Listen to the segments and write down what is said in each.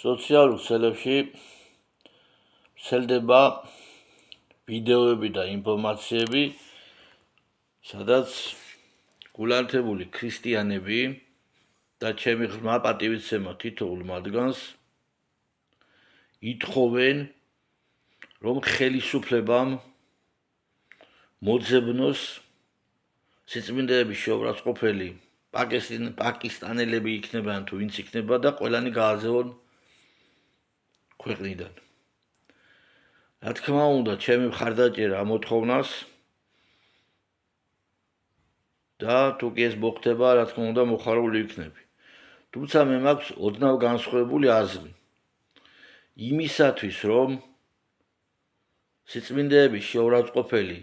სოციალურ ქსელებში ვრცელდება ვიდეოები და ინფორმაციები, სადაც გულანთებული ქრისტიანები და ჩემი ღრმა პატივისცემა თითოეულ მათგანს ითხოვენ, რომ ხელისუფლებამ მოძებნოს სიწმინდეების შეურაცხყოფელი პაკისტანელები იქნებიან თუ ვინც იქნება და ყველანი გააძევონ ქვეყნიდან. რა თქმა უნდა, ჩემი მხარდაჭერა ამ მოთხოვნას და თუ კი ეს მოხდება, რა თქმა უნდა, მოხარული იქნები. თუმცა მე მაქვს ოდნავ განსხვავებული აზრი იმისათვის, რომ სიწმინდეების შეურაცხყოფელი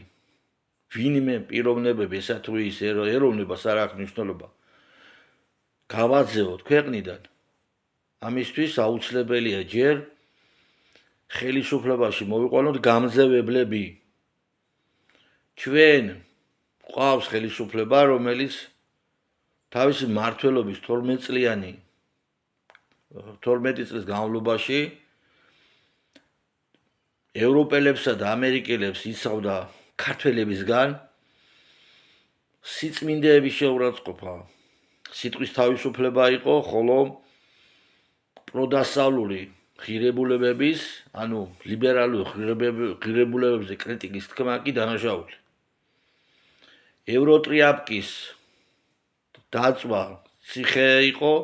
ვინმე პიროვნებები, ესა თუ ის ეროვნებას არ აქვს მნიშვნელობა, გავაძევოთ ქვეყნიდან. ამისთვის აუცილებელია ჯერ ხელისუფლებაში მოვიყვანოთ გამძევებლები. ჩვენ გვყავს ხელისუფლება, რომელიც თავისი მმართველობის 12 წლის განმავლობაში ევროპელებსა და ამერიკელებს იცავდა ქართველებისგან სიწმინდეების შეურაცხყოფა. სიტყვის თავისუფლება იყო, ხოლო პროდასავლური ღირებულებების, ანუ ლიბერალური ღირებულებებზე კრიტიკის თქმა კი დანაშაული. ევროტრიაპკის დაწვა ციხე იყო,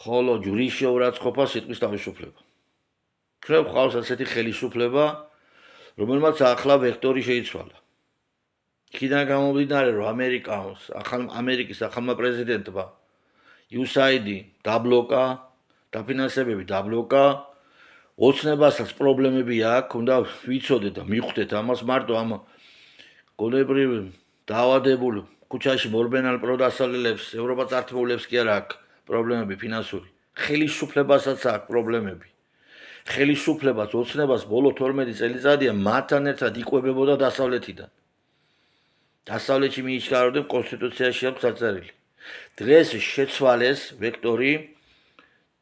ხოლო ჯვრის შეურაცხყოფა სიტყვის თავისუფლება. ჩვენ გვყავს ასეთი ხელისუფლება, რომელმაც ახლა ვექტორი შეიცვალა. იქიდან გამომდინარე, რომ ამერიკის ახალმა პრეზიდენტმა USAID დაბლოკა, დაფინანსებები დაბლოკა, ოცნებასაც პრობლემები აქვს, უნდა ვიცოდეთ და მიხვდეთ ამას, მარტო ამ გონებრივ დაავადებულ ქუჩაში მორბენალ პროდასალელებს, ევროპაწართულებს კი არ აქვს პრობლემები ფინანსური. ხელისუფლებასაც აქვს პრობლემები. ხელისუფლებას, ოცნებას ბოლო 12 წელიწადია მათთან ერთად იკვებებოდა დასავლეთიდან. დასავლეთში მიიჩქარებდნენ, კონსტიტუციაში აქვს დაწერილი. დღეს შეცვალეს ვექტორი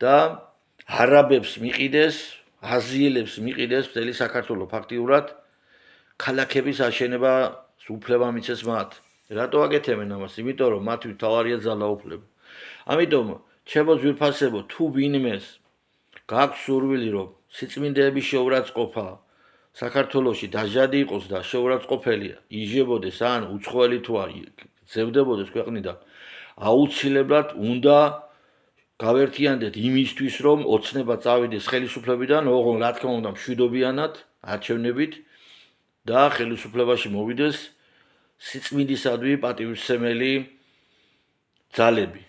და არაბებს მიყიდეს, აზიელებს მიყიდეს მთელი საქართველო ფაქტიურად ქალაქების აშენებას უფლება მიცეს მათ. რატო აკეთებენ ამას? იმიტომ რომ მათი მთავარია ძალაუფლება. ამიტომ ჩემო ძვირფასებო, თუ ვინმეს გაქვს სურვილი, რომ სიწმინდეების შეურაცხყოფა საქართველოში დაჟადი იყოს და შეურაცხყოფელი ижებოდეს ან უცხოელი თუ არ ძევდებოდეს ქვეყნიდან, აუცილებლად უნდა გავერთიანდეთ იმისთვის, რომ ოცნება წავიდეს ხელისუფლებიდან, ოღონდ რა თქმა უნდა მშვიდობიანად, არჩევნებით და ხელისუფლებაში მოვიდეს სიწმინდისადმი პატივისცემელი ძალები.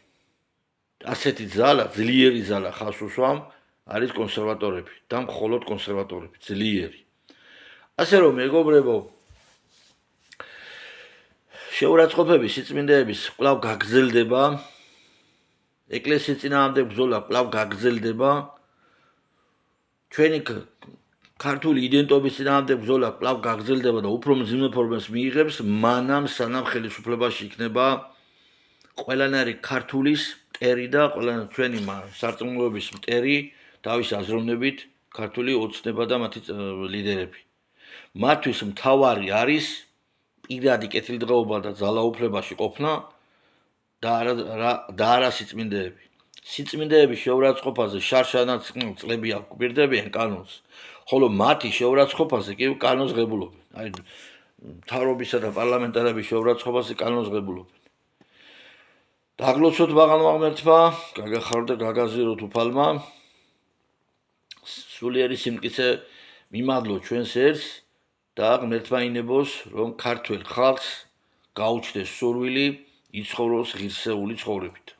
ასეთი ძალა, ძლიერი ძალა ხას უსვამ არის კონსერვატორები და მხოლოდ კონსერვატორები, ძლიერი. ასე რომ მეგობრებო, შეურაცხყოფები სიწმინდეების კვლავ გაგრძელდება, ეკლესიის წინააღმდეგ ბრძოლა კვლავ გაგრძელდება, ჩვენი ქართული იდენტობის წინააღმდეგ ბრძოლა კვლავ გაგრძელდება და უფრო მძიმე ფორმას მიიღებს, მანამ სანამ ხელისუფლებაში იქნება ყველანაირი ქართულის მტერი და ჩვენი სარწმუნოების მტერი, თავის აზროვნებით ქართული ოცნება და მათი ლიდერები. მათთვის მთავარი არის პირადი კეთილდღეობა და ძალაუფლებაში ყოფნა და არა სიწმინდეები. სიწმინდეების შეურაცხყოფაზე შარშანაც წლები აკვირდებიან კანონს, ხოლო მათი შეურაცხყოფაზე კი კანონს ღებულობენ. აი მთავრობისა და პარლამენტარების შეურაცხყოფაზე კანონს ღებულობენ. დაგლოცოთ მაღალმა ღმერთმა, გაგახაროთ და გაგაზიაროთ უფალმა. სულიერი სიმტკიცე მიმადლოთ ჩვენს ერთს და ღმერთმა ინებოს, რომ ქართველ ხალხს გაუჩნდეს სურვილი იცხოვროს ღირსეული ცხოვრებით.